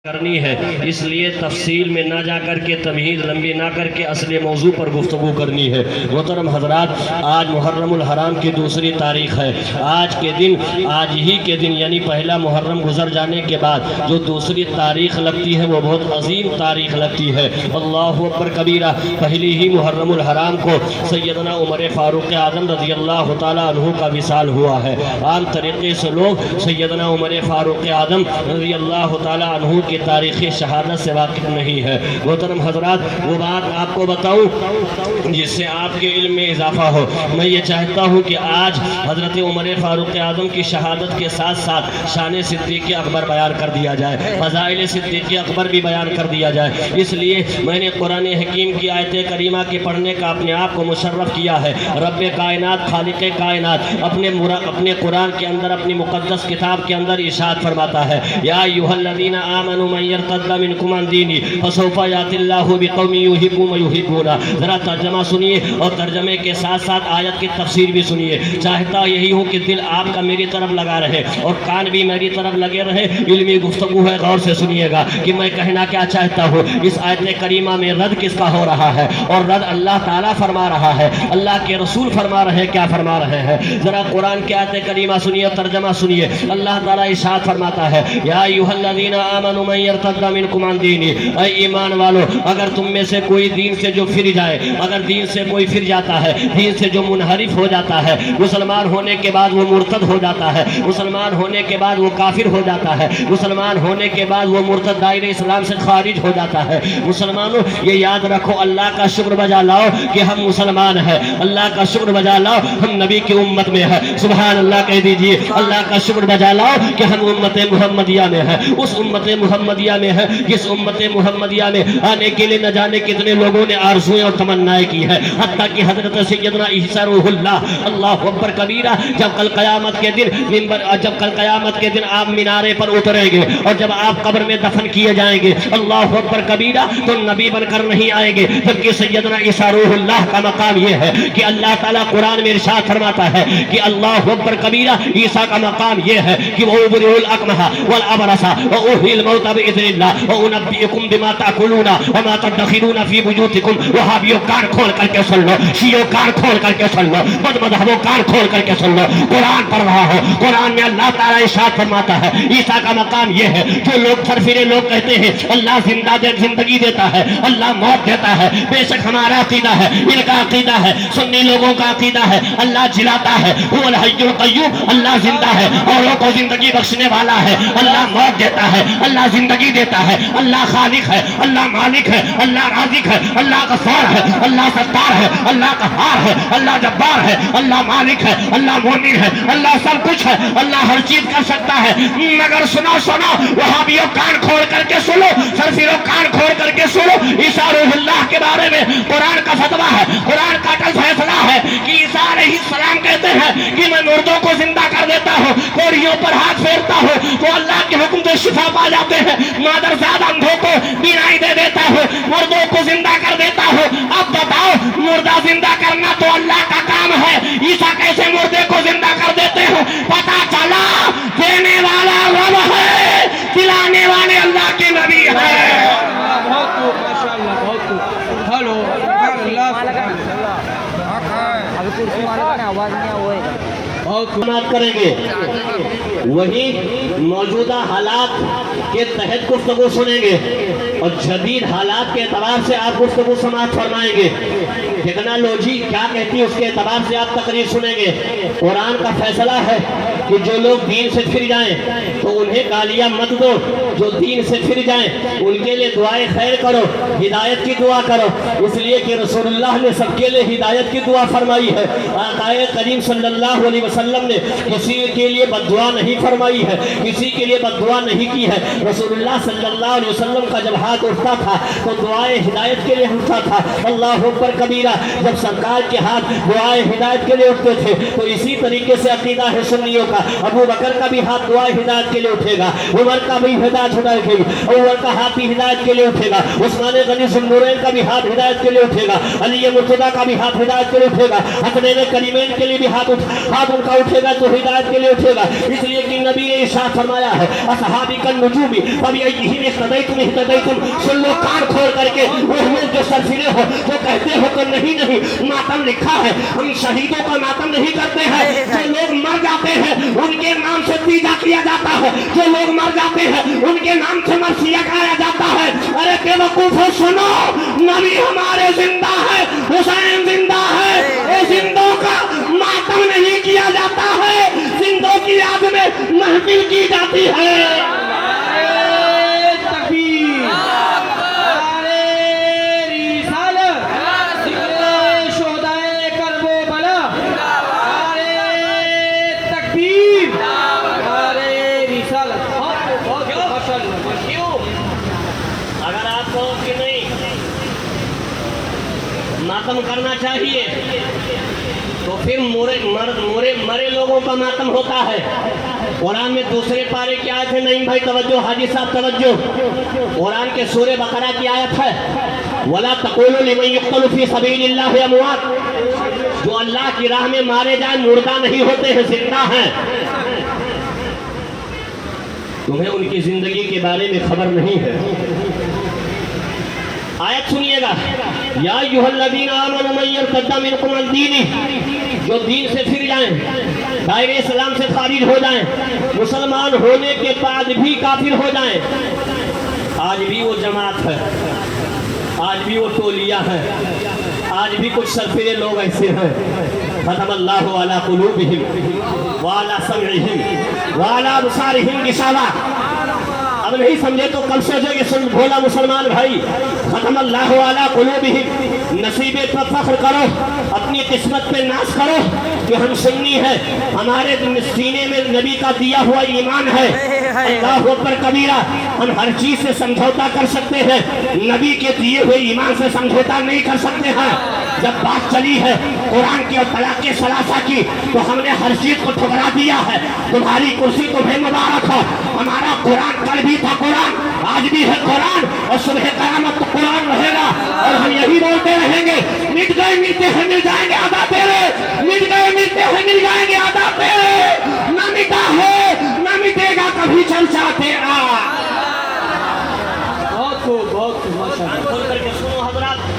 کرنی ہے، اس لیے تفصیل میں نہ جا کر کے تمہید لمبی نہ کر کے اصل موضوع پر گفتگو کرنی ہے۔ محترم حضرات، آج محرم الحرام کی دوسری تاریخ ہے۔ آج ہی کے دن یعنی پہلا محرم گزر جانے کے بعد جو دوسری تاریخ لگتی ہے وہ بہت عظیم تاریخ لگتی ہے۔ اللہ اکبر کبیرہ۔ پہلی ہی محرم الحرام کو سیدنا عمر فاروق اعظم رضی اللہ تعالیٰ عنہ کا وصال ہوا ہے۔ عام طریقے سے لوگ سیدنا عمر فاروق اعظم رضی اللہ تعالیٰ عنہ کی تاریخی شہادت سے واقف نہیں ہے۔ محترم حضرات، وہ بات آپ کو بتاؤں جس سے آپ کے علم میں اضافہ ہو۔ میں یہ چاہتا ہوں کہ آج حضرت عمر فاروق اعظم کی شہادت کے ساتھ ساتھ شان صدیق اکبر بیان کر دیا جائے، فضائل صدیق اکبر بھی بیان کر دیا جائے۔ اس لیے میں نے قرآن حکیم کی آیت کریمہ کے پڑھنے کا اپنے آپ کو مشرف کیا ہے۔ رب کائنات، خالق کائنات اپنے قرآن کے اندر، اپنی مقدس کتاب کے اندر ارشاد فرماتا ہے، یا ایھا الذین آمنوا من یرتد منکم عن دینہ فسوف یأتی اللہ بقوم یحبهم ویحبونہ۔ ذرا ترجمہ سنیے اور ترجمے کے ساتھ ساتھ آیت کی تفسیر بھی سنیے۔ چاہتا یہی ہوں کہ دل آپ کا میری طرف لگا رہے اور کان بھی میری طرف لگے رہے۔ علمی گفتگو ہے، غور سے سنیے گا کہ میں کہنا کیا چاہتا ہوں۔ اس آیت کریمہ میں رد کس کا ہو رہا ہے اور رد اللہ تعالیٰ فرما رہا ہے، اللہ کے رسول فرما رہے ہیں۔ کیا فرما رہے ہیں؟ ذرا قرآن کی آیت کریمہ سنیے اور ترجمہ سنیے۔ اللہ تعالیٰ ارشاد فرماتا ہے، یا ایھا الذین آمنوا من یرتد منکم عن دینہ، اے ایمان والو، اگر تم میں سے کوئی دین سے جو پھر جائے، اگر دین سے کوئی پھر جاتا ہے، دین سے جو منحرف ہو جاتا ہے، مسلمان ہونے کے بعد وہ مرتد ہو جاتا ہے، مسلمان ہونے کے بعد وہ کافر ہو جاتا ہے، مسلمان ہونے کے بعد وہ مرتد دائرہ اسلام سے خارج ہو جاتا ہے۔ مسلمانوں یہ یاد رکھو، اللہ کا شکر بجا لاؤ کہ ہم مسلمان ہیں، اللہ کا شکر بجا لاؤ ہم نبی کی امت میں ہیں۔ سبحان اللہ کہہ دیجئے۔ اللہ کا شکر بجا لاؤ کہ ہم امت محمدیہ میں ہیں، اس امت محمدیہ میں ہے جس امت محمدیہ میں آنے کے لیے نہ جانے کتنے لوگوں نے آرزویں اور تمنائیں کی ہے، حتیٰ کہ حضرت سیدنا عیسیٰ روح اللہ، اللہ اکبر کبیرہ، جب کل قیامت کے دن آپ مینارے پر اتریں گے اور جب آپ قبر میں دفن کیے جائیں گے، اللہ اکبر کبیرہ، تو نبی بن کر نہیں آئیں گے، جبکہ سیدنا عیسیٰ روح اللہ کا مقام یہ ہے کہ اللہ تعالیٰ قرآن میں ارشاد فرماتا ہے کہ اللہ اکبر کبیرہ، عیسیٰ کا مقام یہ ہے کہ وہ ابرئ الاکمہ والابرص واحیی الموتى باذن اللہ وانبئکم بما تاکلون وما تدخرون فی بیوتکم۔ وہابیوں کان کھول کر کے سن لو، شیعوں کان کھول کر کے سن لو، مذہبوں کان کھول کر کے سن لو، قرآن پڑھ رہا ہو۔ قرآن میں اللہ تعالیٰ ارشاد فرماتا ہے، عیسیٰ کا مقام یہ ہے۔ جو لوگ سرفرے لوگ کہتے ہیں اللہ زندگی دیتا ہے، اللہ موت دیتا ہے، بے شک ہمارا عقیدہ ہے، ان کا عقیدہ ہے، سنی لوگوں کا عقیدہ ہے، اللہ جلاتا ہے، هو الحی القیوم، اللہ زندہ ہے، اوروں کو زندگی بخشنے والا ہے، اللہ موت دیتا ہے، اللہ زندگی دیتا ہے، اللہ خالق ہے، اللہ مالک ہے، اللہ رازق ہے، اللہ غفار ہے، اللہ ستار ہے، اللہ قہار ہے، اللہ جبار ہے، اللہ مالک ہے، اللہ مومن ہے، اللہ سب کچھ ہے، اللہ ہر چیز کر سکتا ہے۔ مگر سنو وہابیوں کان کھول کر کے سنو، سرفروں کان کھول کر کے سنو، عیسیٰ روح اللہ کے بارے میں قرآن کا فتویٰ ہے، قرآن کا فیصلہ ہے کہ عیسیٰ علیہ السلام کہتے ہیں کہ میں مردوں کو زندہ کر دیتا ہوں، کوڑیوں پر ہاتھ پھیرتا ہوں تو اللہ کے حکم سے شفا پا جاتے ہیں، مادرزاد اندھوں کو بینائی دے دیتا ہوں، مردوں کو زندہ کر دیتا ہوں۔ اب بتاؤ، مردہ زندہ کرنا تو اللہ کا کام ہے، عیسیٰ کیسے مردے کو زندہ کر دیتے ہیں؟ پتا چلا دینے والا رب ہے، کھلانے والے اللہ کے نبی ہے۔ بہت خوب، ماشاءاللہ، بہت خوب۔ ہلو بات کریں گے، وہی موجودہ حالات کے تحت گفتگو سنیں گے اور جدید حالات کے اعتبار سے آپ گفتگو سماعت فرمائیں گے۔ ٹیکنالوجی کیا کہتی ہے اس کے اعتبار سے آپ تقریر سنیں گے۔ قرآن کا فیصلہ ہے کہ جو لوگ دین سے پھر جائیں تو انہیں گالیاں مت دو، جو دین سے پھر جائیں ان کے لیے دعائیں خیر کرو، ہدایت کی دعا کرو، اس لیے کہ رسول اللہ نے سب کے لیے ہدایت کی دعا فرمائی ہے۔ آقا کریم صلی اللہ علیہ وسلم نے کسی کے لیے بد دعا نہیں فرمائی ہے، کسی کے لیے بد دعا نہیں کی ہے۔ رسول اللہ صلی اللہ علیہ وسلم کا جب ہاتھ ہاتھ اٹھتا تھا تو دعائیں ہدایت کے لیے اٹھتا تھا، اللہ اکبر کبیرہ۔ جب سرکار کے ہاتھ دعائیں ہدایت کے لیے اٹھتے تھے تو اسی طریقے سے عقیدہ ہے سنیوں کا، ابو بکر کا بھی ہاتھ دعائیں ہدایت کے لیے اٹھے گا، عمر کا بھی ہدایت اٹھے گی، عمر کا ہاتھ بھی ہدایت کے لیے اٹھے گا، عثمان غنی ذوالنورین کا بھی ہاتھ ہدایت کے لیے اٹھے گا، علی مرتضیٰ کا بھی ہاتھ ہدایت کے لیے اٹھے گا، حسنین کریمین کے لیے بھی ہاتھ ان کا اٹھے گا تو ہدایت کے لیے اٹھے گا، اس لیے کہ نبی نے ارشاد فرمایا ہے اصحابی کالنجوم فبأیہم اقتدیتم اہتدیتم۔ سن لو کان کھول کر کے، وہ لوگ جو سرفرے ہو، جو کہتے ہو کہ نہیں ماتم لکھا ہے، ہم شہیدوں کا ماتم نہیں کرتے ہیں، جو لوگ مر جاتے ہیں ان کے نام سے تیجا کیا جاتا ہے، جو لوگ مر جاتے ہیں ان کے نام سے مرثیہ گایا جاتا ہے۔ ارے بے وقوفو سنو، نبی ہمارے زندہ ہے، حسین زندہ ہے، اے زندوں کا ماتم نہیں کیا جاتا ہے، زندوں کی یاد میں محفل کی جاتی ہے۔ تکبیر، نعرہ رسالت، ذکر شہدائے کرب و بلا، نعرہ تکبیر، نعرہ رسالت۔ بہت ماشاءاللہ۔ کیوں؟ اگر آپ کو کہ نہیں ماتم کرنا چاہیے تو پھر مرے لوگوں کا ماتم ہوتا ہے۔ قرآن میں دوسرے پارے کی آیت ہے، نہیں بھائی توجہ، حاجی صاحب توجہ، قرآن کے سورہ بقرہ کی آیت ہے وَلَا تَقُولُوا لِمَن يُقْتَلُ فِي سَبِيلِ اللَّهِ أَمْوَاتٌ، جو اللہ کی راہ میں مارے جائیں مردہ نہیں ہوتے ہیں، زندہ ہیں۔ تمہیں ان کی زندگی کے بارے میں خبر نہیں ہے۔ آیت سنیے گا، یا ایھا الذین آمنوا من یرتد منکم عن دینہ، جو دین سے پھر جائیں، دائرے اسلام سے خارج ہو جائیں، مسلمان ہونے کے بعد بھی کافر ہو جائیں، آج بھی وہ جماعت ہے، آج بھی وہ ٹولیاں ہیں، آج بھی کچھ سرفرے لوگ ایسے ہیں، ختم اللہ علی قلوبہم وعلی سمعہم وعلی ابصارہم غشاوہ۔ اب نہیں سمجھے تو کل سوچے کہ بھولا مسلمان بھائی، ختم اللہ علی قلوبہم، نصیبے پر فخر کرو، اپنی قسمت پہ ناز کرو کہ ہم سنی ہیں، ہمارے سینے میں نبی کا دیا ہوا ایمان ہے، اللہ اکبر کبیرہ۔ ہم ہر چیز سے سمجھوتا کر سکتے ہیں، نبی کے دیے ہوئے ایمان سے سمجھوتا نہیں کر سکتے ہیں۔ جب بات چلی ہے قرآن کی اور طلاق ثلاثہ کی تو ہم نے ہر چیز کو ٹھکرا دیا ہے۔ تمہاری کرسی تمہیں مبارک ہو، ہمارا قرآن کل بھی تھا، قرآن آج بھی ہے، قرآن اور صبح قیامت تو قرآن رہے گا، اور ہم یہی بولتے رہیں گے، مٹ گئے ملتے ہیں مل جائیں گے آدھا تیرے، مٹ گئے ملتے ہیں مل جائیں گے آدھا تیرے، نہ مٹا ہے نہ مٹے گا کبھی چرچا تیرا۔ بہت خوب، بہت خوب، ماشاءاللہ۔ کھول کر کے سنو حضرات،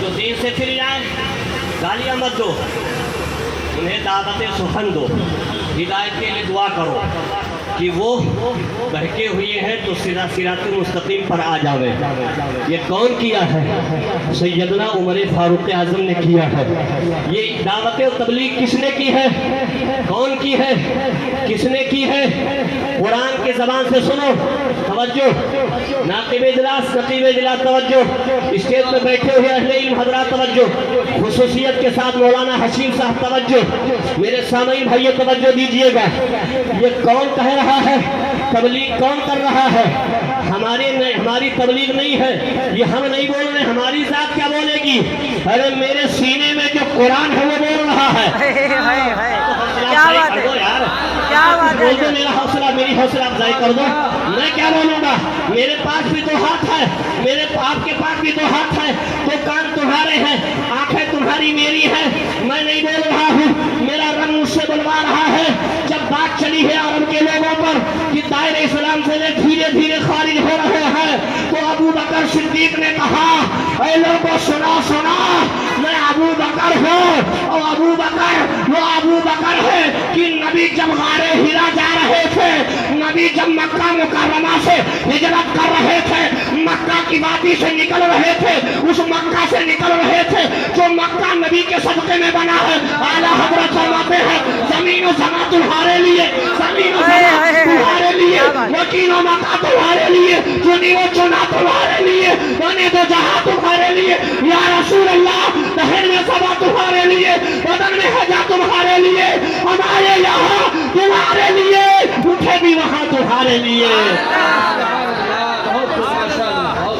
جو دین سے پھر جائیں گالیاں مت دو، انہیں دعوت سخن دو، ہدایت کے لیے دعا کرو کہ وہ بہکے ہوئے ہیں تو صراط مستقیم پر آ جاوے۔ یہ کون کیا ہے؟ سیدنا عمر فاروق اعظم نے کیا ہے۔ یہ دعوت و تبلیغ کس نے کی ہے؟ کون کی ہے؟ کس نے کی ہے؟ قرآن کی زبان سے سنو، توجہ، ناقب اجلاس توجہ، اسٹیج پہ بیٹھے ہوئے اہل علم حضرات توجہ، خصوصیت کے ساتھ مولانا حشیم صاحب توجہ، میرے سامعین بھائیو توجہ دیجئے گا۔ یہ کون کہہ رہا ہے؟ تبلیغ کون کر رہا ہے؟ ہماری تبلیغ نہیں ہے، یہ ہم نہیں بول رہے، ہماری ذات کیا بولے گی؟ ارے میرے سینے میں جو قرآن ہے وہ بول رہا ہے۔ کیا بات ہے، کیا بات ہے، بول دو، میرا حوصلہ، میری حوصلہ افزائی کر دو، میں کیا بولوں گا؟ میرے پاس بھی دو ہاتھ ہے، میرے آپ کے پاس بھی دو ہاتھ ہے، دو کان تمہارے ہیں، آنکھیں تمہاری میری ہیں، میں نہیں بول رہا ہوں، میرا رب مجھ سے بلوا رہا ہے۔ جب بات چلی ہے عرب کے لوگوں پر کہ دائرہ اسلام سے دھیرے دھیرے خارج ہو رہے ہیں تو ابو بکر صدیق نے کہا، اے لوگوں سنا، میں ابو بکر ہوں، اور ابو بکر ہے کہ نبی جب غار ہرا جا رہے تھے، نبی جب مکہ مکرمہ سے ہجرت کر رہے تھے، مکہ کی وادی سے نکل رہے تھے، اس مکہ سے نکل رہے تھے جو مکہ نبی کے صدقے میں بنا ہے، اعلیٰ حضرت فرماتے ہیں زمین و زماں تمہارے لیے، زمین و زماں تمہارے لیے، یقین و مکہ تمہارے لیے، چنی و چنا تمہارے لیے، بنے دو جہاں تمہارے لیے، یا رسول اللہ دہر میں سبا تمہارے لیے، بدن میں حجا تمہارے لیے، ہمارے یہاں تمہارے لیے، اٹھے بھی وہاں تمہارے لیے۔ بہت خوب، ماشاءاللہ، بہت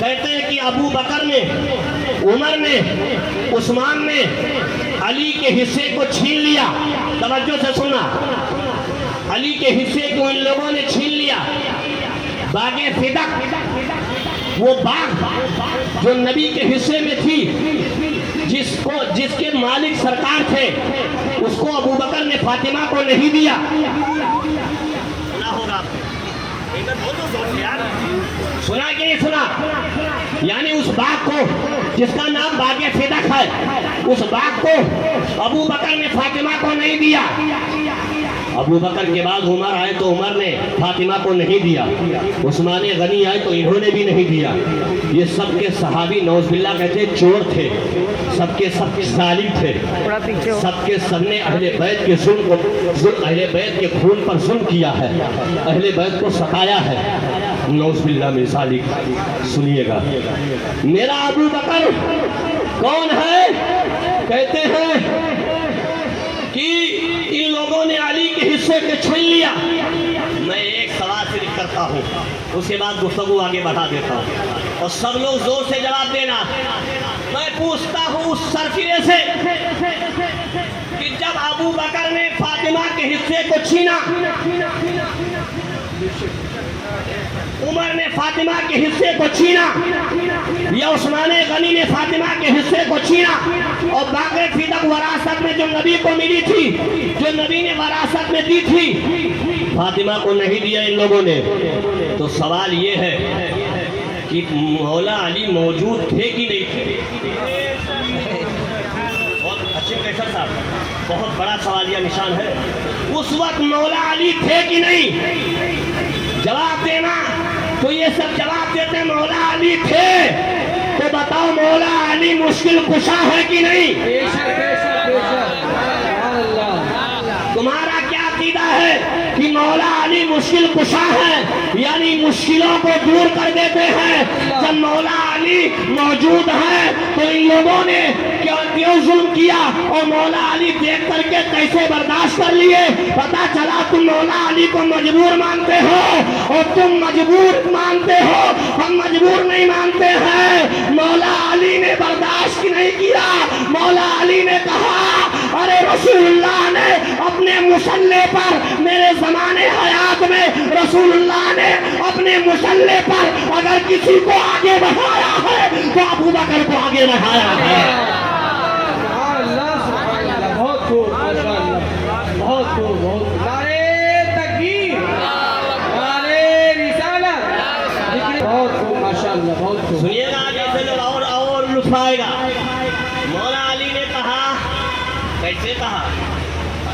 کہتے ہیں کہ ابو بکر نے، عمر نے، عثمان نے علی کے حصے کو چھین لیا. توجہ سے سننا، علی کے حصے کو ان لوگوں نے چھین لیا. باغ فدق، وہ باغ جو نبی کے حصے میں تھی، جس کے مالک سرکار تھے، اس کو ابو بکر نے فاطمہ کو نہیں دیا. سنا کہ نہیں سنا؟ یعنی اس باغ کو، جس کا نام باغ فدق ہے، اس باغ کو ابو بکر نے فاطمہ کو نہیں دیا. ابو بکر کے بعد عمر آئے تو عمر نے فاطمہ کو نہیں دیا. عثمان غنی آئے تو انہوں نے بھی نہیں دیا. یہ سب کے صحابی نعوذ باللہ کہتے چور تھے، سب کے سب ظالم تھے، سب کے سب نے اہل بیت کے ظلم کو، اہل بیت کے خون پر ظلم کیا ہے، اہل بیت کو ستایا ہے. نعوذ باللہ من ذالک. سنیے گا، میرا ابو بکر کون ہے؟ کہتے ہیں کہ ان لوگوں نے علی کے حصے کے چھین لیا. میں ایک سوال صرف کرتا ہوں، اس کے بعد گفتگو آگے بڑھا دیتا ہوں، اور سب لوگ زور سے جواب دینا. میں پوچھتا ہوں اس سرفرے سے کہ جب ابو بکر نے فاطمہ کے حصے کو چھینا، عمر نے فاطمہ کے حصے کو چھینا، یا عثمان غنی نے فاطمہ کے حصے کو چھینا، اور باغ فدق وراثت میں جو نبی کو ملی تھی، جو نبی نے وراثت میں دی تھی، فاطمہ کو نہیں دیا ان لوگوں نے، تو سوال یہ ہے کہ مولا علی موجود تھے کہ نہیں تھے؟ بہت اچھے کیسر صاحب، بہت بڑا سوالیہ نشان ہے. اس وقت مولا علی تھے کہ نہیں؟ جواب دینا. تو یہ سب جواب دیتے مولا علی تھے، تو بتاؤ مولا علی مشکل کشا ہے کہ نہیں؟ تمہارا کیا عقیدہ ہے کہ مولا علی مشکل کشا ہے، یعنی مشکلوں کو دور کر دیتے ہیں؟ جب مولا علی موجود ہے تو ان لوگوں نے کیوں ظلم کیا، اور مولا علی دیکھ کر کے کیسے برداشت کر لیے؟ پتا چلا تم مولا علی کو مجبور مانتے ہو، اور تم مجبور مانتے ہو، ہم مجبور نہیں مانتے ہیں. مولا علی نے برداشت نہیں کیا. مولا علی نے کہا ارے رسول اللہ نے اپنے مصلے پر، میرے زمانے حیات میں رسول اللہ نے اپنے مصلے پر اگر کسی کو آگے بڑھایا ہے تو ابو بکر کو آگے بڑھایا ہے. بہت خوب، بہت خوب، بہت. نعرے تکبیر، نعرے رسالت. بہت خوب، ماشاءاللہ، بہت خوب. سنیے گا آگے سے اور لطف آئے گا. مولا علی نے کہا، کیسے کہا؟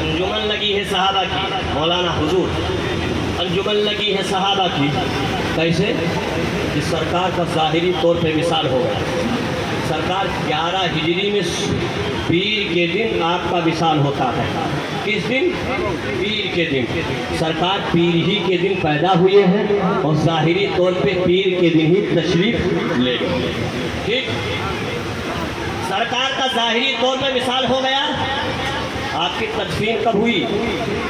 انجمن لگی ہے صحابہ کی، مولانا حضور، انجمن لگی ہے صحابہ کی. کیسے؟ کہ سرکار کا ظاہری طور پہ مثال ہو گیا. سرکار 11 ہجری میں پیر کے دن آپ کا وصال ہوتا ہے. کس دن؟ پیر کے دن. سرکار پیر ہی کے دن پیدا ہوئے ہیں، اور ظاہری طور پہ پیر کے دن ہی تشریف لے گئے. ٹھیک، سرکار کا ظاہری طور پہ وصال ہو گیا. آپ کی تدفین کب ہوئی؟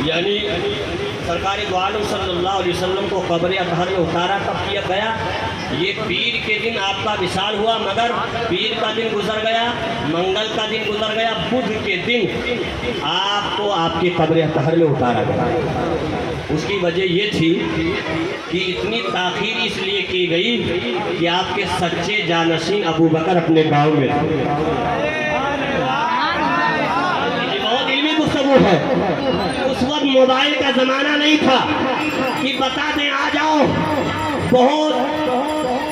یعنی سرکار دو عالم صلی اللہ علیہ وسلم کو قبر اطہر میں اتارا کب کیا گیا؟ یہ پیر کے دن آپ کا وصال ہوا، مگر پیر کا دن گزر گیا، منگل کا دن گزر گیا، بدھ کے دن آپ کو آپ کی قبر اطہر میں اتارا گیا. اس کی وجہ یہ تھی کہ اتنی تاخیر اس لیے کی گئی کہ آپ کے سچے جانشین ابو بکر اپنے گاؤں میں تھے. بہت علمی گفتگو ہے. اس وقت موبائل کا زمانہ نہیں تھا کہ بتا دیں آ جاؤ. بہت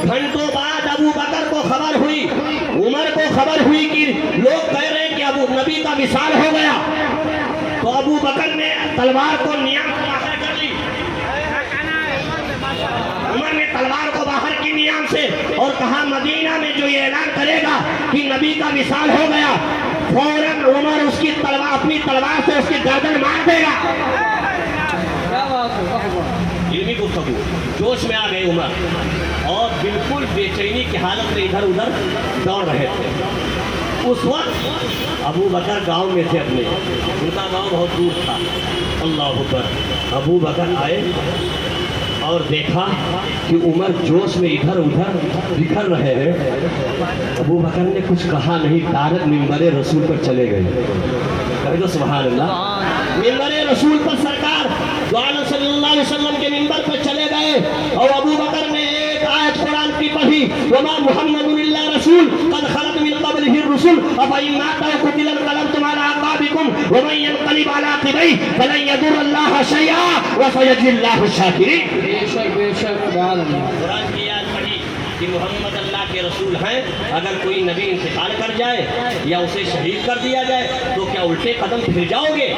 گھنٹوں بعد ابو بکر کو خبر ہوئی، عمر کو خبر ہوئی کہ لوگ کہہ رہے ہیں کہ ابو نبی کا وصال ہو گیا. تو ابو بکر نے تلوار کو نیام سے باہر کر لی، عمر نے تلوار کو باہر کی نیام سے، اور کہا مدینہ میں جو یہ اعلان کرے گا کہ نبی کا وصال ہو گیا، فوراً عمر اس کی تلوار، اپنی تلوار سے اس کی گردن مار دے گا. علمی گفتگو. جوش میں آ گئے عمر، اور بالکل بے چینی کی حالت میں ادھر ادھر دوڑ رہے تھے. اس وقت ابو بکر گاؤں میں تھے اپنے، ان کا گاؤں بہت دور تھا. اللہ اکبر. ابو بکر آئے اور دیکھا کہ عمر جوش میں ادھر ادھر بکھر رہے ہیں، ابو بکر نے کچھ کہا نہیں، ڈائریکٹ منبر رسول پر چلے گئے۔ کہہ دو سبحان اللہ۔ منبر رسول پر سرکار دو عالم صلی اللہ علیہ وسلم کے منبر پر چلے گئے اور ابو بکر نے ایک آیت قرآن کی پڑھی، وما محمد الا رسول قد خلت من قبله الرسل افإن مات أو قتل انقلبتم على أعقابكم ومن ينقلب على عقبيه فلن يضر الله شيئا وسيجزي الله الشاكرين۔ بے شک سبحان اللہ۔ قرآن کی آیت پڑھی کہ محمد اللہ کے رسول ہیں، اگر کوئی نبی انتقال کر جائے یا اسے شہید کر دیا جائے تو کیا الٹے قدم پھر جاؤ گے؟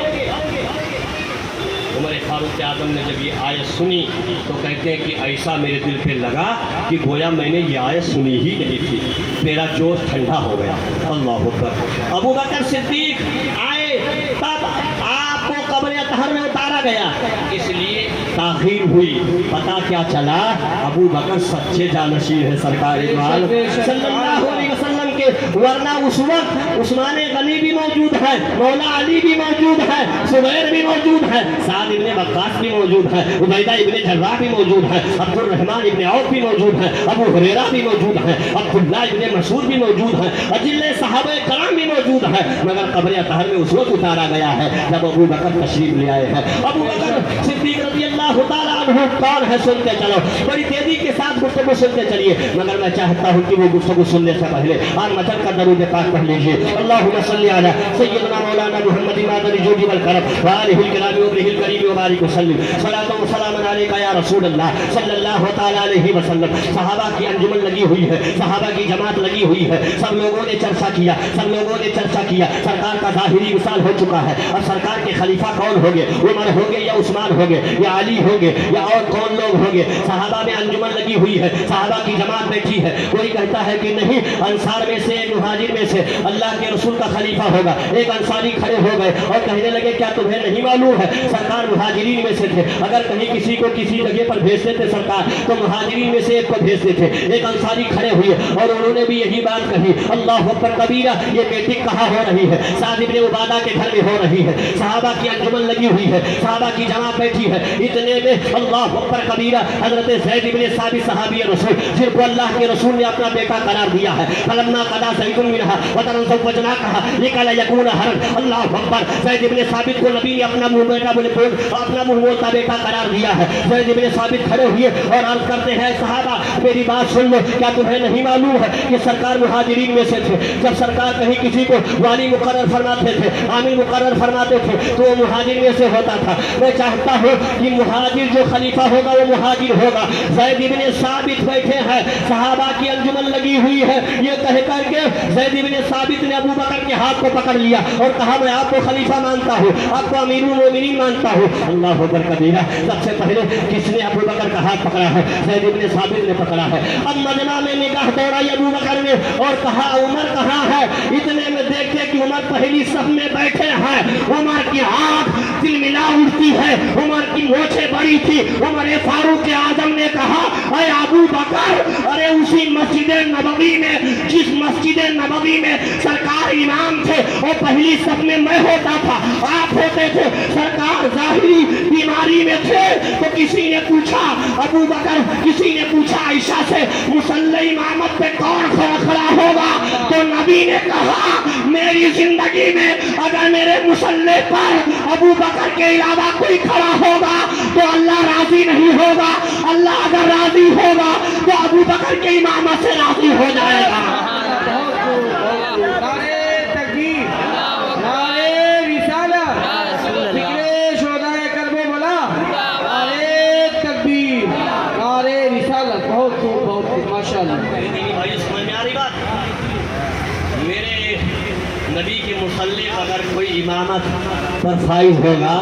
عمر فاروق اعظم نے جب یہ آیت سنی تو کہتے ہیں کہ ایسا میرے دل پہ لگا کہ گویا میں نے یہ آیت سنی ہی نہیں تھی، میرا جوش ٹھنڈا ہو گیا۔ اللہ اکبر۔ ابو بکر صدیق آئے، تب آپ کو قبر اطہر میں اتارا گیا، اس لیے تاخیر ہوئی۔ پتہ کیا چلا؟ ابو بکر سچے جانشین ہے سرکار دو عالم صلی اللہ علیہ وسلم کے، ورنہ اس وقت عثمان غنی بھی موجود ہے، مولا علی بھی موجود ہے، زبیر بھی موجود ہے، سعد ابن وقاص بھی موجود ہے، عبیدہ ابن جراح بھی موجود ہے، عبد الرحمن ابن عوف بھی موجود ہے، ابو ہریرہ بھی موجود ہے، عبداللہ ابن مسعود بھی موجود ہے، اجلے صحابہ کرام بھی موجود ہے، مگر قبر اطہر میں اس وقت اتارا گیا ہے جب ابو بکر تشریف لے آئے ہیں۔ ابو بکر صدیق رضی اللہ تعالیٰ عنہ کون ہے؟ سنتے چلو، بڑی تیزی کے ساتھ گفتگو سنتے چلیے، مگر میں چاہتا ہوں کہ وہ گفتگو سننے سے پہلے آن مچل کا درود پاک پڑھ لیجیے۔ اللہم صلی علی سیدنا مولانا محمد مادن الجود والکرم وآلہ الکرام وابنہ الکریم وبارک وسلم، صلاۃ و سلام علیک یا رسول اللہ صلی اللہ تعالیٰ علیہ وسلم۔ صحابہ کی انجمن لگی ہوئی ہے، صحابہ کی جماعت لگی ہوئی ہے، سب لوگوں نے چرچا کیا، سب لوگوں نے چرچا کیا، سرکار کا ظاہری وصال ہو چکا ہے، اب سرکار کے خلیفہ کون ہوں گے؟ عمر ہوں گے یا عثمان ہوں گے یا علی ہوں گے یا اور کون لوگ ہوں گے؟ صحابہ میں انجمن لگی ہوئی ہے، صحابہ کی جماعت بیٹھی ہے، کوئی کہتا ہے کہ نہیں انصار میں سے ایک مہاجر میں سے اللہ کے رسول کا خلیفہ ہوگا۔ ایک انصاری کھڑے ہو گئے اور کہنے لگے کیا تمہیں نہیں معلوم ہے سرکار مہاجرین میں سے تھے، اگر کہیں کسی کو کسی جگہ پر بھیجتے تھے سرکار تو مہاجرین میں سے ایک کو بھیجتے تھے۔ ایک انصاری کھڑے ہوئے اور انہوں نے بھی یہی بات کہی، اللہ اکبر کبیرہ، یہ میٹنگ کہاں ہو رہی ہے؟ سعد ابن عبادہ کے گھر میں ہو رہی ہے، صحابہ کی انجمن لگی ہوئی ہے، صحابہ کی جماعت بیٹھی ہے، اتنے میں اللہ اکبر کبیرہ حضرت زید ابن ثابت صحابی رسول جن کو اللہ کے رسول نے اپنا بیٹا قرار دیا ہے، فلما قضى زید منها وطرا زوجناكها لكي لا يكون حرج، اللہ اکبر، زید ابن ثابت کو نبی نے اپنا منہ بیٹا اپنا منہ بولتا بیٹا قرار دیا ہے۔ زید ابن ثابت کھڑے ہوئے اور عرض کرتے ہیں صحابہ میری بات سن لو، کیا تمہیں نہیں معلوم ہے کہ سرکار مہاجرین میں سے تھے؟ جب سرکار کہیں کسی کو والی مقرر فرماتے تھے، عامل مقرر فرماتے تھے تو وہ مہاجر میں سے ہوتا تھا۔ میں چاہتا ہوں کہ مہاجر جو خلیفہ ہوگا وہ مہاجر ہوگا۔ زید ابن ثابت بیٹھے ہیں، صحابہ کی انجمن لگی ہوئی ہے، یہ کہہ کر کے زید ابن ثابت نے ابو بکر کے ہاتھ کو پکڑ لیا اور کہا میں آپ کو خلیفہ مانتا ہوں، آپ کو امیر المومنین مانتا ہوں۔ اللہ اکبر کبیرہ، سب سے پہلے کس نے ابو بکر کا ہاتھ پکڑا ہے؟ زید ابن ثابت نے پکڑا ہے۔ اب مجمع میں نگاہ دوڑائی ابو بکر نے اور کہا عمر کہاں ہے؟ اتنے میں دیکھتے کہ عمر پہلی صف میں بیٹھے ہیں، عمر کی آنکھ تلملا اٹھتی ہے، عمر کی مونچھیں بڑی تھی۔ عمر فاروق اعظم نے کہا اے ابو بکر، ارے اسی مسجد نبوی میں جس مسجد نبوی میں سرکار امام تھے اور پہلی صف میں میں ہوتا تھا، آپ ہوتے تھے، سرکار ظاہری بیماری میں تھے تو کسی نے پوچھا ابو بکر، کسی نے پوچھا عائشہ سے مصلی امامت پہ کون کھڑا ہوگا؟ تو نبی نے کہا میری زندگی میں اگر میرے مصلی پر ابو بکر کے علاوہ کوئی کھڑا ہوگا تو اللہ راضی نہیں ہوگا، اللہ اگر راضی ہوگا تو ابو بکر کے امامت سے راضی ہو جائے گا۔ نعرے تکبیر، نعرے رسالت، ذکر شہدائے کرب و بلا، نعرے تکبیر، نعرے رسالت، بہت خوب بہت خوب، ماشاءاللہ۔ بھائی سمجھ میں آ رہی بات؟ میرے نبی کے مصلی اگر کوئی امامت پر فائز ہوگا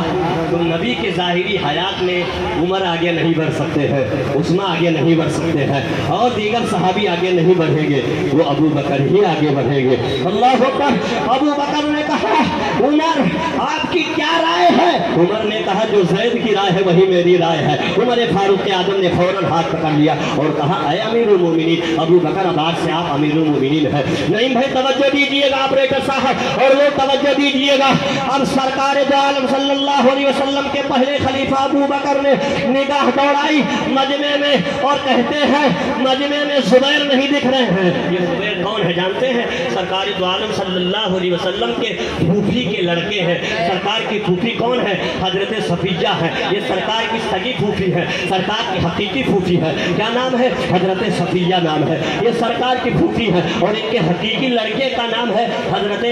تو نبی کے ظاہری حیات میں عمر آگے نہیں بڑھ سکتے ہیں، عثمان آگے نہیں بڑھ سکتے ہیں اور دیگر صحابی آگے نہیں بڑھیں گے، وہ ابو بکر ہی آگے بڑھیں گے۔ اللہ اکبر۔ ابو بکر نے کہا عمر آپ کی کیا رائے ہے؟ عمر نے کہا جو زید کی رائے ہے وہی میری رائے ہے. عمر فاروق اعظم نے فوراً ہاتھ پکڑ لیا اور کہا اے امیر المومنین ابو بکر اب آج سے آپ امیر المومنین ہیں. نہیں بھائی توجہ دیجئے گا آپریٹر صاحب اور وہ توجہ دیجئے گا. اب سرکار دو عالم صلی اللہ علیہ وسلم کے پہلے خلیفہ ابو بکر نے نگاہ دوڑائی مجمع میں اور کہتے ہیں مجمع میں زبیر نہیں دکھ رہے ہیں. یہ زبیر کون ہے جانتے ہیں؟ سرکار دو عالم صلی اللہ علیہ وسلم کے پھوپھی کے لڑکے ہیں. سرکار کی پھوپھی کون ہے؟ حضرت صفیہ ہے. یہ سرکار کی سگی پھوپھی ہے, سرکار کی حقیقی پھوپھی ہے. کیا نام ہے؟ حضرت صفیہ نام ہے. یہ سرکار کی پھوپھی ہے اور ان کے حقیقی لڑکے کا نام ہے حضرت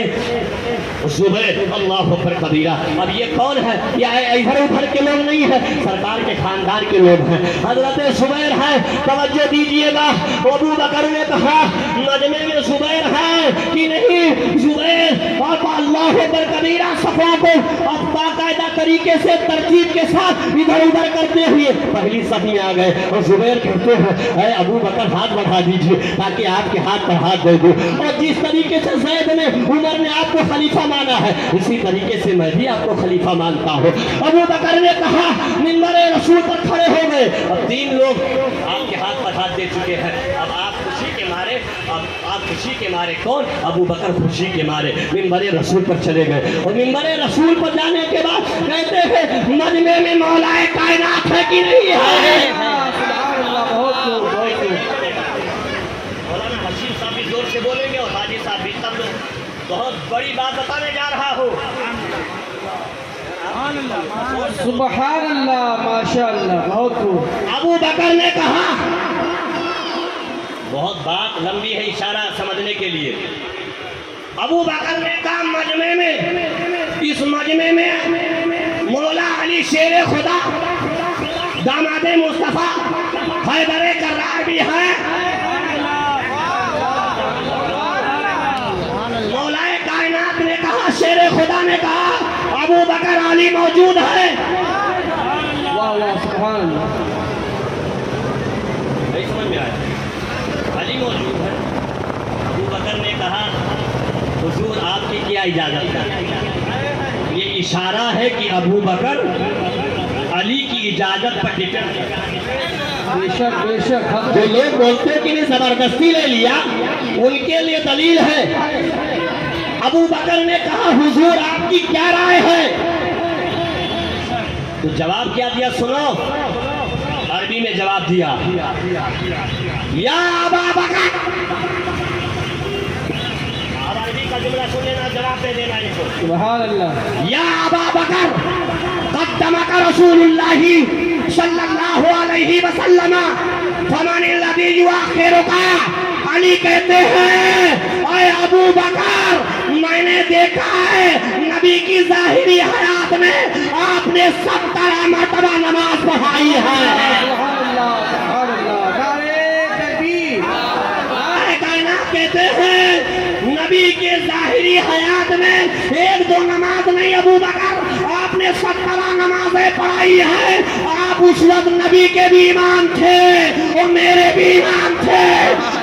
زبیر. اللہ اکبر کبیرہ. اب یہ کون ہے؟ یہ ادھر ادھر کے لوگ نہیں ہیں, سرکار کے خاندان کے لوگ ہیں. حضرت زبیر ہے. توجہ دیجئے گا. ابو بکر نے کہا مجمع میں زبیر ہے کہ نہیں؟ زبیر اور اللہ اکبر کبیرہ صفوں کو اب باقاعدہ طریقے سے ترتیب کے ساتھ ادھر ادھر کرتے ہوئے پہلی صف میں آ گئے اور زبیر کہتے ہیں اے ابو بکر ہاتھ بڑھا دیجئے تاکہ آپ کے ہاتھ پر ہاتھ دے دوں. اور جس طریقے سے زید نے عمر نے آپ کو خلیفہ مانا ہے اسی طریقے سے میں بھی آپ کو خلیفہ مانتا ہوں. ابو بکر نے کہا منبر رسول پر کھڑے ہو گئے. اب تین لوگ آپ کے ہاتھ پر ہاتھ دے چکے ہیں. اب آپ خوشی کے مارے, اب آپ خوشی کے مارے کون؟ ابو بکر خوشی کے مارے منبر رسول پر چلے گئے اور منبر رسول پر جانے کے بعد کہتے ہیں مجمع میں مولا کائنات ہے کہ نہیں ہے؟ سبحان اللہ. بہت خوب, بہت خوب. مولانا حشیم صاحب بھی زور سے بولیں گے اور حاجی صاحب بھی. سب لوگ بہت بڑی بات بتانے جا رہا ہوں. سبحان اللہ, ماشاء اللہ. بہت خوب. ابو بکر نے کہا, بہت بات لمبی ہے اشارہ سمجھنے کے لیے. ابو بکر نے کہا مجمع میں, اس مجمع میں مولا علی شیر خدا داماد مصطفیٰ حیدر کرار بھی ہے. مولا کائنات نے کہا, شیر خدا نے کہا ابو بکر علی موجود ہے. واہ واہ, سبحان اللہ. نہیں سمجھ میں آیا؟ علی موجود ہے. ابو بکر نے کہا حضور آپ کی کیا اجازت ہے؟ یہ اشارہ ہے کہ ابو بکر علی کی اجازت پر ڈپینڈ ہے. بے شک, بے شک. جو لوگ بولتے کہ نے زبردستی لے لیا ان کے لیے دلیل ہے. ابو بکر نے کہا حضور آپ کی کیا رائے ہے؟ تو جواب کیا دیا سنو. عربی میں جواب دیا یا ابا بکر. اب عربی کا جملہ سن لینا, جواب دے دینا ان کو. سبحان اللہ. یا ابا بکر قدمک رسول اللہ صلی اللہ علیہ وسلم فمن الذی یؤخرک. علی کہتے ہیں اے ابو بکر میں نے دیکھا ہے نبی کی ظاہری حیات میں آپ نے 70 مرتبہ نماز پڑھائی ہے. سبحان اللہ, سبحان اللہ. نعرہ تکبیر. کائنات کہتے ہیں نبی کے ظاہری حیات میں ایک دو نماز نہیں ابو بکر آپ نے 70 نمازیں پڑھائی ہیں. آپ اس وقت نبی کے بھی امام تھے اور میرے بھی امام تھے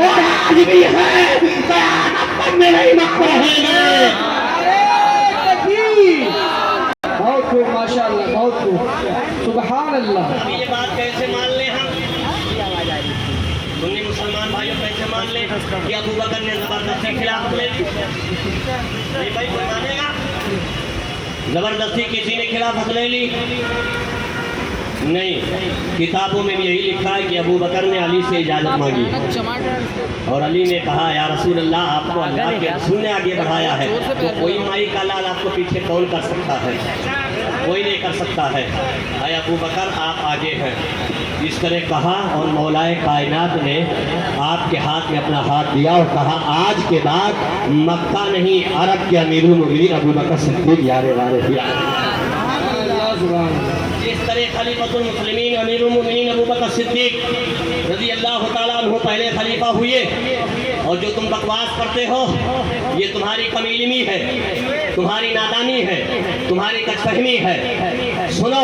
اور آج بھی ہے. قیامت تک میرے امام رہیں گے. نعرہ تکبیر. بہت خوب, ماشاء اللہ, بہت خوب. سبحان اللہ. یہ بات کیسے مان لیں ہم سنی مسلمان بھائیوں, کیسے مان لیں کہ ابو بکر نے زبردستی خلافت لے لی؟ نہیں بھائی, کوئی مانے گا زبردستی کسی نے خلافت لے لی؟ نہیں. کتابوں میں بھی یہی لکھا ہے کہ ابو بکر نے علی سے اجازت مانگی اور علی نے کہا یا رسول اللہ آپ کو اللہ کے رسول نے آگے بڑھایا ہے تو کوئی مائی کا لال آپ کو پیچھے کون کر سکتا ہے؟ کوئی نہیں کر سکتا ہے. اے ابو بکر آپ آگے ہیں. اس طرح کہا اور مولا کائنات نے آپ کے ہاتھ میں اپنا ہاتھ دیا اور کہا آج کے بعد مکہ نہیں عرب کے امیر المومنین ابو بکر صدیق یار وارث. جس طرح خلیفۃ المسلمین امیر المومنین ابو بکر صدیق رضی اللہ تعالیٰ عنہ پہلے خلیفہ ہوئے اور جو تم بکواس کرتے ہو یہ تمہاری کم علمی ہے, تمہاری نادانی ہے, تمہاری کچھ فہمی ہے. سنو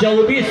24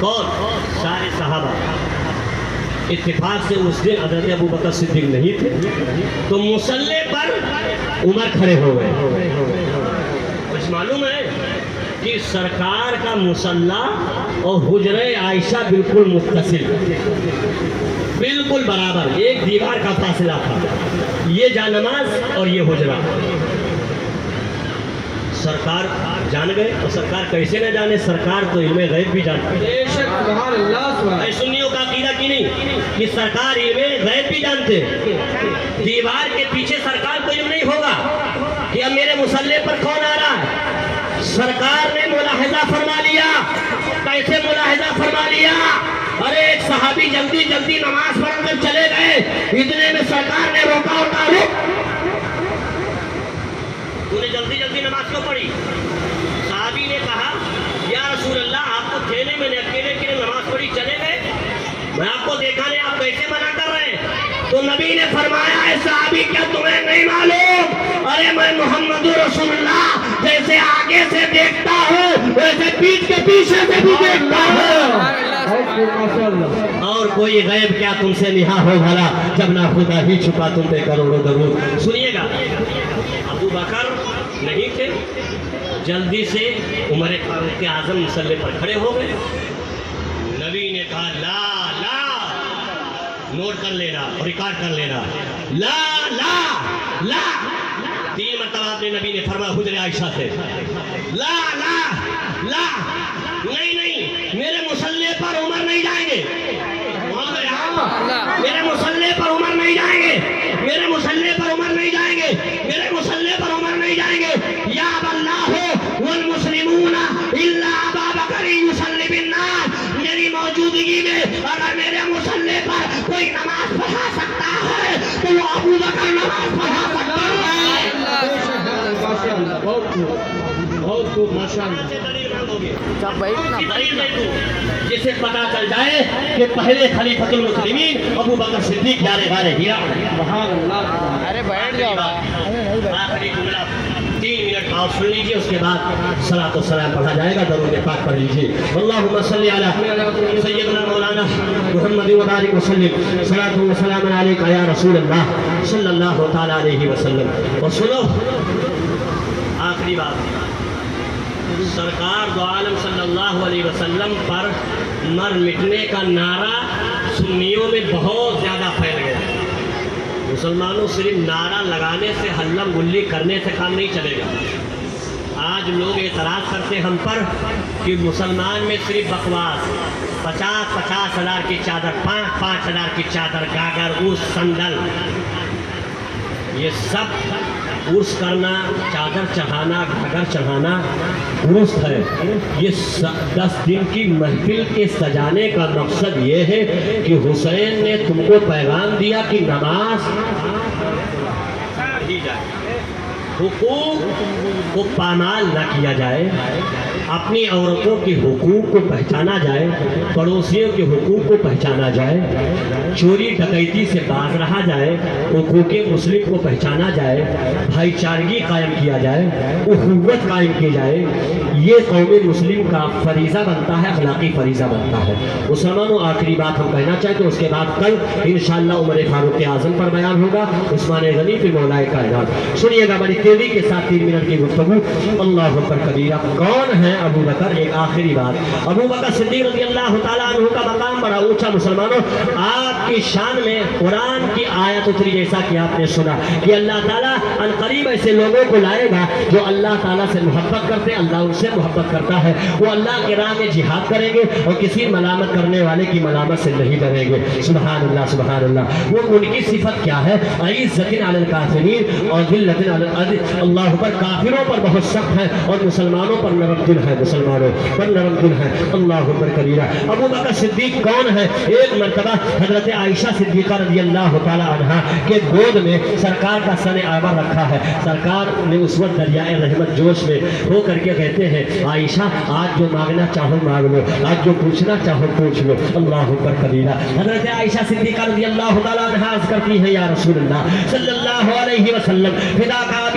کون؟ سارے صحابہ اتفاق سے اس دن حضرت ابو بکر صدیق نہیں تھے، تو مصلی پر عمر کھڑے ہو گئے۔ کچھ معلوم ہے کہ سرکار کا مصلی اور حجرہ عائشہ بالکل متصل، بالکل برابر، ایک دیوار کا فاصلہ تھا، یہ جا نماز اور یہ حجرہ۔ سرکار جان گئے، اور سرکار کیسے نہ جانے، سرکار تو علم غیب بھی جانتے ہیں۔ بے شک، سبحان اللہ سبحان اے سنیوں کا عقیدہ کی نہیں کہ سرکار علم غیب بھی جانتے ہیں۔ دیوار کے پیچھے سرکار کو علم نہیں ہوگا کہ اب میرے مصلی پر کون آ رہا ہے۔ سرکار نے ملاحظہ فرما لیا۔ کیسے ملاحظہ فرما لیا؟ ارے ایک صحابی جلدی جلدی نماز پڑھ کر چلے گئے، اتنے میں سرکار نے روکا، تو نے جلدی جلدی نماز کیوں پڑھی؟ صحابی نے کہا یا رسول اللہ آپ تو تھے نہیں، میں نے اکیلے کے نماز پڑھی، چلے گئے، میں آپ کو دیکھا نہیں، آپ کیسے منع کر رہے ہیں؟ تو نبی نے فرمایا اے صحابی کیا تمہیں نہیں معلوم؟ ارے میں محمد رسول اللہ جیسے آگے سے دیکھتا ہوں ویسے پیٹھ کے پیچھے سے بھی دیکھتا ہوں، اور کوئی غیب کیا تم سے نہا ہو بھلا جب نہ خدا ہی چھپا تم پہ کروڑوں درود۔ سنیے گا، ابو بکر نہیں تھے، جلدی سے عمر فاروق اعظم مصلی پر کھڑے ہو گئے۔ نبی نے کہا لا لا، نوٹ کر لینا اور ریکارڈ کر لینا، لا لا لا، 3 مرتبہ اپنے نبی نے فرمایا حجرہ عائشہ سے، لا لا لا، نہیں نہیں، میرے مصلی پر عمر نہیں جائیں گے، میرے مصلی پر عمر نہیں جائیں گے، میرے مصلی پر عمر نہیں جائیں گے، میرے مصلی پر عمر نہیں جائیں گے، یا اللہ والمسلمون الا ابا بکر یصلی بالناس، میری موجودگی میں اگر میرے مصلی پر کوئی نماز پڑھا سکتا ہے تو وہ ابو بکر نماز پڑھا سکتا ہے۔ ماشاءاللہ، بہت خوب، ماشاءاللہ۔ جسے پتا چل جائے کہ پہلے خلیفۃ المسلمین ابو بکر صدیق جارے بارے ہیرا۔ سبحان اللہ۔ ارے بیٹھ جاؤ، آخری جملہ 3 منٹ اور سن لیجیے، اس کے بعد صلاۃ و سلام پڑھا جائے گا، درود پاک پڑھ لیجیے۔ اللہم صلی علی سیدنا مولانا محمد وبارک وسلم، صلاۃ و سلام علیک یا رسول اللہ صلی اللہ تعالی علیہ وسلم۔ اور سنو آخری بات، سرکار دو عالم صلی اللہ علیہ وسلم پر مر مٹنے کا نعرہ سنیوں میں بہت زیادہ پھیل گیا۔ مسلمانوں صرف نعرہ لگانے سے، ہلم گلی کرنے سے کام نہیں چلے گا۔ آج لوگ اعتراض کرتے ہم پر کہ مسلمان میں صرف بکواس، 50,000 ہزار کی چادر، 5,000 ہزار کی چادر، گاگر، عرس، سندل، یہ سب عرس کرنا، چادر چڑھانا، گھاگھر چڑھانا درست ہے۔ یہ 10 دن کی محفل کے سجانے کا مقصد یہ ہے کہ حسین نے تم کو پیغام دیا کہ نماز پڑھی جائے، حقوق کو پامال نہ کیا جائے، اپنی عورتوں کے حقوق کو پہچانا جائے، پڑوسیوں کے حقوق کو پہچانا جائے، چوری ڈکیتی سے باز رہا جائے، حقوق مسلم کو پہچانا جائے، بھائی چارگی قائم کیا جائے، اخوت قائم کی جائے۔ یہ قوم مسلم کا فریضہ بنتا ہے، اخلاقی فریضہ بنتا ہے۔ مسلمانوں آخری بات ہم کہنا چاہتے ہیں، اس کے بعد کل انشاءاللہ عمر فاروق اعظم پر بیان ہوگا، عثمان غنی فی مولائے کائنات۔ سنیے گا بڑی تیزی کے ساتھ 3 منٹ کی گفتگو۔ اللہ اکبر کبیرہ، کون ہے ابو بکر؟ ایک آخری بات، ابو بکر صدیق رضی اللہ تعالیٰ عنہ کا مقام بڑا اونچا۔ مسلمانوں آپ کی شان میں قرآن کی آیت اتری، جیسا کہ آپ نے سنا کہ اللہ تعالیٰ عنقریب ایسے لوگوں کو لائے گا جو اللہ تعالیٰ سے محبت کرتے ہیں، اللہ ان سے محبت کرتا ہے، وہ اللہ کی راہ میں جہاد کریں گے اور کسی ملامت کرنے والے کی ملامت سے نہیں ڈریں گے۔ سبحان اللہ سبحان اللہ۔ وہ ان کی صفت کیا ہے؟ عزت علی الکافرین اور ذلت علی العزیز۔ اللہ پر کافروں پر بہت سخت ہے اور مسلمانوں پر نرم دل ہے، مسلمانوں پر نرم دل ہے۔ اللہ پر کبیرہ۔ ابو بکر صدیق کون ہے؟ ایک مرتبہ حضرت عائشہ صدیقہ رضی اللہ تعالی عنہا کے گود میں سرکار کا سن آور رکھا ہے۔ سرکار نے اس وقت دریائے رحمت جوش میں ہو کر کے کہتے ہیں عائشہ آج جو مانگنا چاہو مانگ لو، آج جو پوچھنا چاہو پوچھ لو۔ اللہ پر کبیرہ۔ حضرت عائشہ صدیقہ رضی اللہ تعالی عنہا عرض کرتی ہے یا رسول اللہ صلی اللہ علیہ وسلم فداک